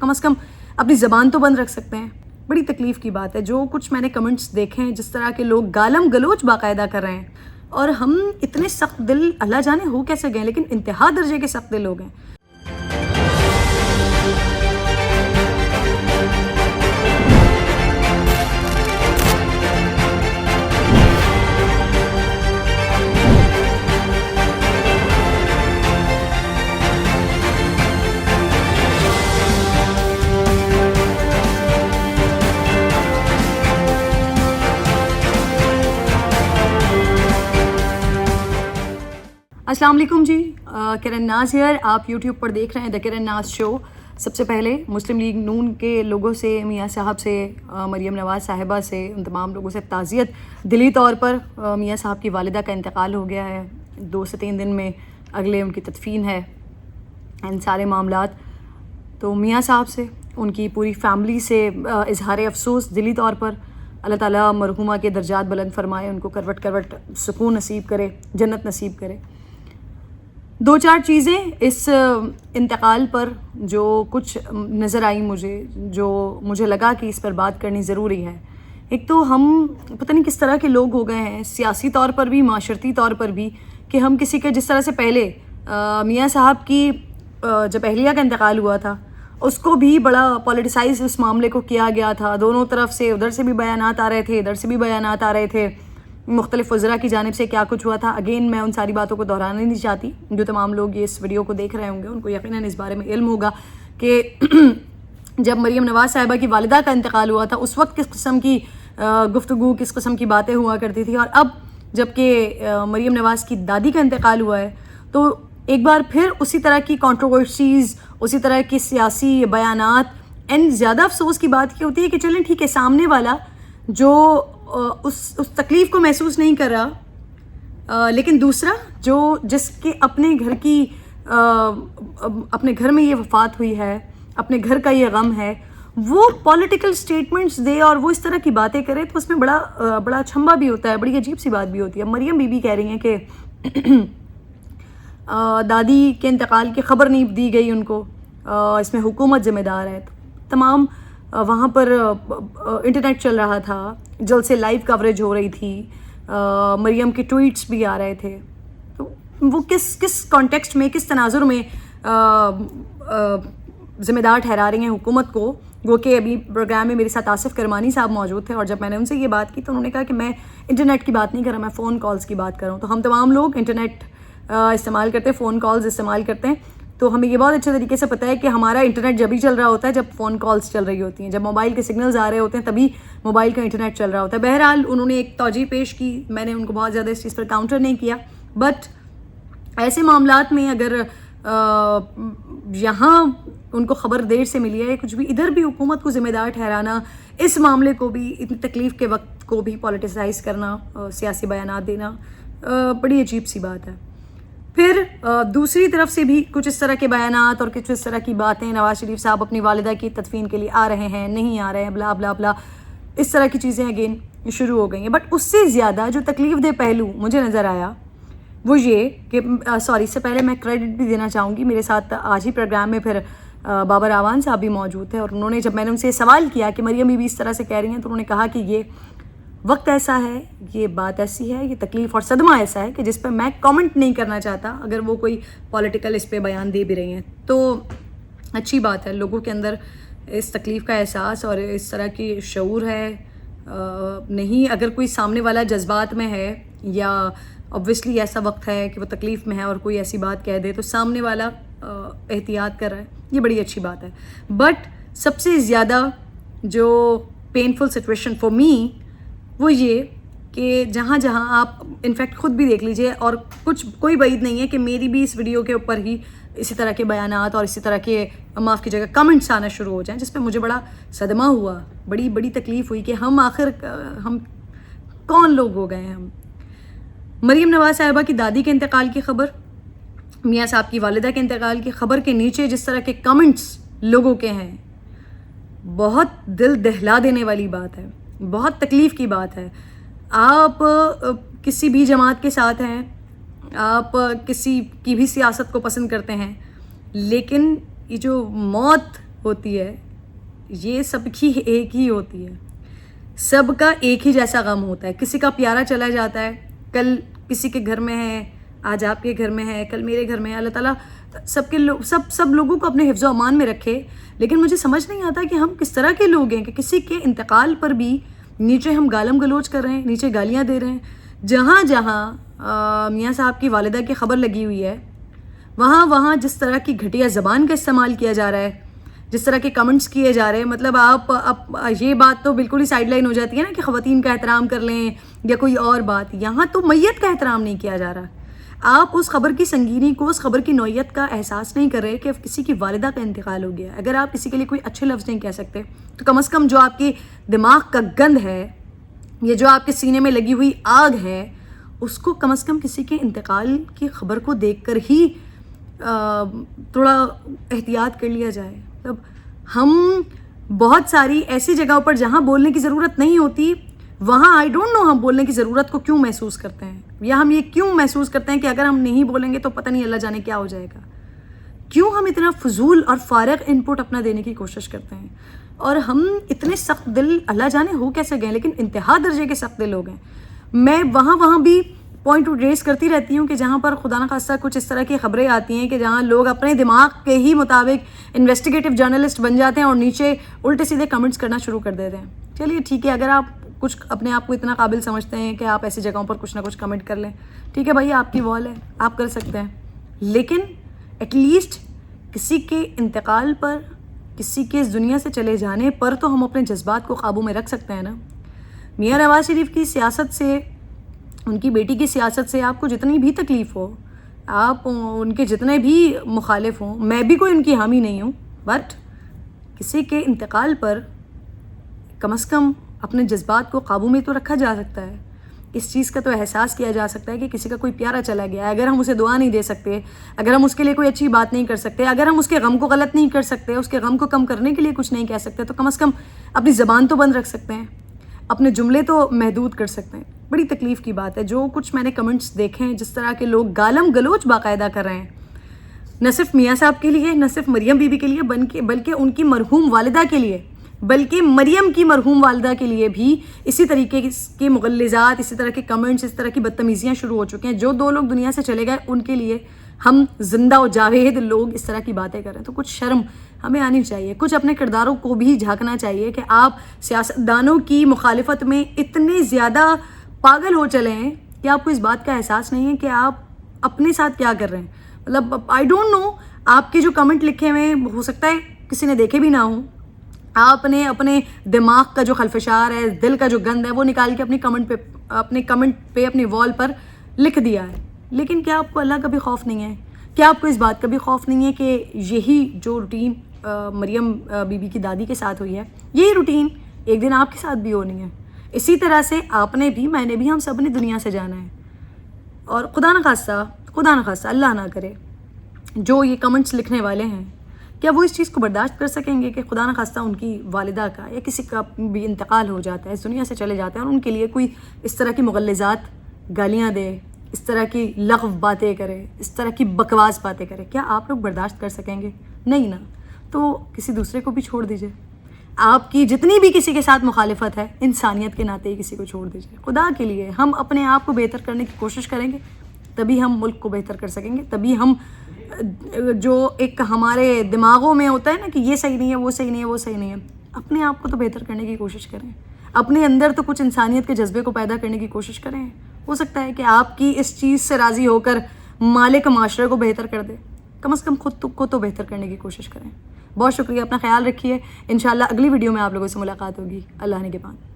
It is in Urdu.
کم از کم اپنی زبان تو بند رکھ سکتے ہیں. بڑی تکلیف کی بات ہے جو کچھ میں نے کمنٹس دیکھے ہیں، جس طرح کے لوگ گالم گلوچ باقاعدہ کر رہے ہیں، اور ہم اتنے سخت دل اللہ جانے ہو کیسے گئے، لیکن انتہا درجے کے سخت دل لوگ ہیں. السلام علیکم جی، کرن ناز ہیئر. آپ یوٹیوب پر دیکھ رہے ہیں دا کرن ناز شو. سب سے پہلے مسلم لیگ نون کے لوگوں سے، میاں صاحب سے، مریم نواز صاحبہ سے، ان تمام لوگوں سے تعزیت. دلی طور پر میاں صاحب کی والدہ کا انتقال ہو گیا ہے. 2 سے 3 دن میں اگلے ان کی تدفین ہے. ان سارے معاملات تو میاں صاحب سے، ان کی پوری فیملی سے اظہار افسوس دلی طور پر. اللہ تعالیٰ مرحومہ کے درجات بلند فرمائے، ان کو کروٹ کروٹ سکون نصیب کرے، جنت نصیب کرے. 2-4 چیزیں اس انتقال پر جو کچھ نظر آئی جو مجھے لگا کہ اس پر بات کرنی ضروری ہے. ایک تو ہم پتہ نہیں کس طرح کے لوگ ہو گئے ہیں، سیاسی طور پر بھی، معاشرتی طور پر بھی، کہ ہم کسی کے جس طرح سے پہلے میاں صاحب کی جب اہلیہ کا انتقال ہوا تھا اس کو بھی بڑا پولیٹیسائز اس معاملے کو کیا گیا تھا. دونوں طرف سے، ادھر سے بھی بیانات آ رہے تھے، ادھر سے بھی بیانات آ رہے تھے، مختلف وزراء کی جانب سے کیا کچھ ہوا تھا. اگین میں ان ساری باتوں کو دہرانا نہیں چاہتی. جو تمام لوگ اس ویڈیو کو دیکھ رہے ہوں گے ان کو یقیناً اس بارے میں علم ہوگا کہ جب مریم نواز صاحبہ کی والدہ کا انتقال ہوا تھا اس وقت کس قسم کی گفتگو، کس قسم کی باتیں ہوا کرتی تھی. اور اب جب کہ مریم نواز کی دادی کا انتقال ہوا ہے تو ایک بار پھر اسی طرح کی کنٹروورسیز، اسی طرح کی سیاسی بیانات. اینڈ زیادہ افسوس کی بات یہ ہوتی ہے کہ چلیں ٹھیک ہے، سامنے والا جو اس تکلیف کو محسوس نہیں کر رہا، لیکن دوسرا جس کے اپنے گھر میں یہ وفات ہوئی ہے، اپنے گھر کا یہ غم ہے، وہ پولیٹیکل سٹیٹمنٹس دے اور وہ اس طرح کی باتیں کرے تو اس میں بڑا چھمبا بھی ہوتا ہے، بڑی عجیب سی بات بھی ہوتی ہے. مریم بی بی کہہ رہی ہیں کہ دادی کے انتقال کی خبر نہیں دی گئی ان کو، اس میں حکومت ذمہ دار ہے. تو تمام وہاں پر انٹرنیٹ چل رہا تھا، جلد سے لائیو کوریج ہو رہی تھی، مریم کے ٹویٹس بھی آ رہے تھے. تو وہ کس کانٹیکسٹ میں، کس تناظر میں ذمہ دار ٹھہرا رہی ہیں حکومت کو. وہ کہ ابھی پروگرام میں میرے ساتھ آصف کرمانی صاحب موجود تھے، اور جب میں نے ان سے یہ بات کی تو انہوں نے کہا کہ میں انٹرنیٹ کی بات نہیں کر رہا، میں فون کالز کی بات کر رہا ہوں. تو ہم تمام لوگ انٹرنیٹ استعمال کرتے ہیں، فون کالز استعمال کرتے ہیں، تو ہمیں یہ بہت اچھے طریقے سے پتہ ہے کہ ہمارا انٹرنیٹ جب ہی چل رہا ہوتا ہے جب فون کالز چل رہی ہوتی ہیں، جب موبائل کے سگنلز آ رہے ہوتے ہیں تبھی موبائل کا انٹرنیٹ چل رہا ہوتا ہے. بہرحال انہوں نے ایک توجیہ پیش کی، میں نے ان کو بہت زیادہ اس چیز پر کاؤنٹر نہیں کیا. بٹ ایسے معاملات میں اگر یہاں ان کو خبر دیر سے ملی ہے کچھ بھی، ادھر بھی حکومت کو ذمہ دار ٹھہرانا، اس معاملے کو بھی، اتنی تکلیف کے وقت کو بھی پولیٹیسائز کرنا، سیاسی بیانات دینا، بڑی عجیب سی بات ہے. پھر دوسری طرف سے بھی کچھ اس طرح کے بیانات اور کچھ اس طرح کی باتیں، نواز شریف صاحب اپنی والدہ کی تدفین کے لیے آ رہے ہیں، نہیں آ رہے ہیں، بلا بلا بلا، اس طرح کی چیزیں اگین شروع ہو گئی ہیں. بٹ اس سے زیادہ جو تکلیف دہ پہلو مجھے نظر آیا وہ یہ کہ اس سے پہلے میں کریڈٹ بھی دینا چاہوں گی، میرے ساتھ آج ہی پروگرام میں پھر بابر آوان صاحب بھی موجود تھے، اور انہوں نے جب میں نے ان سے سوال کیا کہ مریم بی بی اس طرح سے کہہ رہی ہیں، تو انہوں نے کہا کہ یہ وقت ایسا ہے، یہ بات ایسی ہے، یہ تکلیف اور صدمہ ایسا ہے کہ جس پہ میں کامنٹ نہیں کرنا چاہتا اگر وہ کوئی پولیٹیکل اس پہ بیان دے بھی رہی ہیں. تو اچھی بات ہے لوگوں کے اندر اس تکلیف کا احساس اور اس طرح کی شعور ہے. نہیں اگر کوئی سامنے والا جذبات میں ہے یا اوبویسلی ایسا وقت ہے کہ وہ تکلیف میں ہے اور کوئی ایسی بات کہہ دے تو سامنے والا احتیاط کر رہا ہے، یہ بڑی اچھی بات ہے. بٹ سب سے زیادہ جو پینفل سچویشن فار می وہ یہ کہ جہاں آپ انفیکٹ خود بھی دیکھ لیجئے، اور کوئی بعید نہیں ہے کہ میری بھی اس ویڈیو کے اوپر ہی اسی طرح کے بیانات اور اسی طرح کے معاف کی جگہ کمنٹس آنا شروع ہو جائیں، جس پہ مجھے بڑا صدمہ ہوا، بڑی تکلیف ہوئی کہ ہم کون لوگ ہو گئے ہیں. مریم نواز صاحبہ کی دادی کے انتقال کی خبر، میاں صاحب کی والدہ کے انتقال کی خبر کے نیچے جس طرح کے کمنٹس لوگوں کے ہیں، بہت دل دہلا دینے والی بات ہے، بہت تکلیف کی بات ہے. آپ کسی بھی جماعت کے ساتھ ہیں، آپ کسی کی بھی سیاست کو پسند کرتے ہیں، لیکن یہ جو موت ہوتی ہے یہ سب کی ایک ہی ہوتی ہے. سب کا ایک ہی جیسا غم ہوتا ہے. کسی کا پیارا چلا جاتا ہے, کل کسی کے گھر میں ہے, آج آپ کے گھر میں ہے, کل میرے گھر میں ہے. اللہ تعالیٰ سب لوگوں کو اپنے حفظ و امان میں رکھے. لیکن مجھے سمجھ نہیں آتا کہ ہم کس طرح کے لوگ ہیں کہ کسی کے انتقال پر بھی نیچے ہم گالم گلوچ کر رہے ہیں, نیچے گالیاں دے رہے ہیں. جہاں جہاں میاں صاحب کی والدہ کی خبر لگی ہوئی ہے وہاں جس طرح کی گھٹیا زبان کا استعمال کیا جا رہا ہے, جس طرح کے کمنٹس کیے جا رہے ہیں, مطلب آپ یہ بات تو بالکل ہی سائڈ لائن ہو جاتی ہے نا کہ خواتین کا احترام کر لیں یا کوئی اور بات. یہاں تو میت کا احترام نہیں کیا جا رہا. آپ اس خبر کی سنگینی کو, اس خبر کی نوعیت کا احساس نہیں کر رہے کہ کسی کی والدہ کا انتقال ہو گیا. اگر آپ کسی کے لیے کوئی اچھے لفظ نہیں کہہ سکتے تو کم از کم جو آپ کی دماغ کا گند ہے, یہ جو آپ کے سینے میں لگی ہوئی آگ ہے, اس کو کم از کم کسی کے انتقال کی خبر کو دیکھ کر ہی تھوڑا احتیاط کر لیا جائے. مطلب ہم بہت ساری ایسی جگہوں پر جہاں بولنے کی ضرورت نہیں ہوتی وہاں آئی ڈونٹ نو ہم بولنے کی ضرورت کو کیوں محسوس کرتے ہیں, یا ہم یہ کیوں محسوس کرتے ہیں کہ اگر ہم نہیں بولیں گے تو پتہ نہیں اللہ جانے کیا ہو جائے گا. کیوں ہم اتنا فضول اور فارغ ان پٹ اپنا دینے کی کوشش کرتے ہیں, اور ہم اتنے سخت دل اللہ جانے ہو کیسے گئے, لیکن انتہا درجے کے سخت دل ہو گئے. میں وہاں بھی پوائنٹ ریز کرتی رہتی ہوں کہ جہاں پر خدا نخواستہ کچھ اس طرح کی خبریں آتی ہیں کہ جہاں لوگ اپنے دماغ کے ہی مطابق انویسٹیگیٹو جرنلسٹ بن جاتے ہیں اور نیچے الٹے سیدھے کمنٹس کرنا شروع کر دیتے ہیں. چلیے ٹھیک ہے, اگر آپ کچھ اپنے آپ کو اتنا قابل سمجھتے ہیں کہ آپ ایسی جگہوں پر کچھ نہ کچھ کمنٹ کر لیں, ٹھیک ہے بھائی, آپ کی وال ہے, آپ کر سکتے ہیں. لیکن ایٹ لیسٹ کسی کے انتقال پر, کسی کے اس دنیا سے چلے جانے پر تو ہم اپنے جذبات کو قابو میں رکھ سکتے ہیں نا. میاں نواز شریف کی سیاست سے, ان کی بیٹی کی سیاست سے آپ کو جتنی بھی تکلیف ہو, آپ ان کے جتنے بھی مخالف ہوں, میں بھی کوئی ان کی حامی نہیں ہوں, بٹ کسی کے انتقال پر کم از کم اپنے جذبات کو قابو میں تو رکھا جا سکتا ہے. اس چیز کا تو احساس کیا جا سکتا ہے کہ کسی کا کوئی پیارا چلا گیا ہے. اگر ہم اسے دعا نہیں دے سکتے, اگر ہم اس کے لیے کوئی اچھی بات نہیں کر سکتے, اگر ہم اس کے غم کو غلط نہیں کر سکتے, اس کے غم کو کم کرنے کے لیے کچھ نہیں کہہ سکتے, تو کم از کم اپنی زبان تو بند رکھ سکتے ہیں, اپنے جملے تو محدود کر سکتے ہیں. بڑی تکلیف کی بات ہے جو کچھ میں نے کمنٹس دیکھے ہیں, جس طرح کے لوگ گالم گلوچ باقاعدہ کر رہے ہیں, نہ صرف میاں صاحب کے لیے, نہ صرف مریم بی بی کے لیے, بلکہ ان کی مرحوم والدہ کے لیے, بلکہ مریم کی مرحوم والدہ کے لیے بھی اسی طریقے کے مغلظات, اسی طرح کے کمنٹس, اس طرح کی بدتمیزیاں شروع ہو چکے ہیں. جو 2 لوگ دنیا سے چلے گئے ان کے لیے ہم زندہ و جاوید لوگ اس طرح کی باتیں کر رہے ہیں. تو کچھ شرم ہمیں آنی چاہیے, کچھ اپنے کرداروں کو بھی جھانکنا چاہیے کہ آپ سیاستدانوں کی مخالفت میں اتنے زیادہ پاگل ہو چلے ہیں کہ آپ کو اس بات کا احساس نہیں ہے کہ آپ اپنے ساتھ کیا کر رہے ہیں. مطلب آئی ڈونٹ نو, آپ کے جو کمنٹ لکھے ہوئے ہو سکتا ہے کسی نے دیکھے بھی نہ ہوں, آپ نے اپنے دماغ کا جو خلفشار ہے, دل کا جو گند ہے, وہ نکال کے اپنے کمنٹ پہ اپنی وال پر لکھ دیا ہے. لیکن کیا آپ کو اللہ کا بھی خوف نہیں ہے؟ کیا آپ کو اس بات کا بھی خوف نہیں ہے کہ یہی جو روٹین مریم بی بی کی دادی کے ساتھ ہوئی ہے, یہی روٹین ایک دن آپ کے ساتھ بھی ہونی ہے. اسی طرح سے آپ نے بھی, میں نے بھی, ہم سب نے دنیا سے جانا ہے. اور خدا نخواستہ اللہ نہ کرے جو یہ کمنٹس لکھنے والے ہیں, کیا وہ اس چیز کو برداشت کر سکیں گے کہ خدا نخواستہ ان کی والدہ کا یا کسی کا بھی انتقال ہو جاتا ہے, اس دنیا سے چلے جاتے ہیں, اور ان کے لیے کوئی اس طرح کی مغلظات گالیاں دے, اس طرح کی لغو باتیں کرے, اس طرح کی بکواس باتیں کرے؟ کیا آپ لوگ برداشت کر سکیں گے؟ نہیں نا. تو کسی دوسرے کو بھی چھوڑ دیجئے. آپ کی جتنی بھی کسی کے ساتھ مخالفت ہے, انسانیت کے ناطے ہی کسی کو چھوڑ دیجئے. خدا کے لیے ہم اپنے آپ کو بہتر کرنے کی کوشش کریں گے, تبھی ہم ملک کو بہتر کر سکیں گے. تبھی ہم جو ایک ہمارے دماغوں میں ہوتا ہے نا کہ یہ صحیح نہیں ہے, وہ صحیح نہیں ہے, وہ صحیح نہیں ہے, اپنے آپ کو تو بہتر کرنے کی کوشش کریں. اپنے اندر تو کچھ انسانیت کے جذبے کو پیدا کرنے کی کوشش کریں. ہو سکتا ہے کہ آپ کی اس چیز سے راضی ہو کر مالک معاشرے کو بہتر کر دے. کم از کم خود کو تو بہتر کرنے کی کوشش کریں. بہت شکریہ, اپنا خیال رکھیے. انشاءاللہ اگلی ویڈیو میں آپ لوگوں سے ملاقات ہوگی. اللہ نے کے بعد.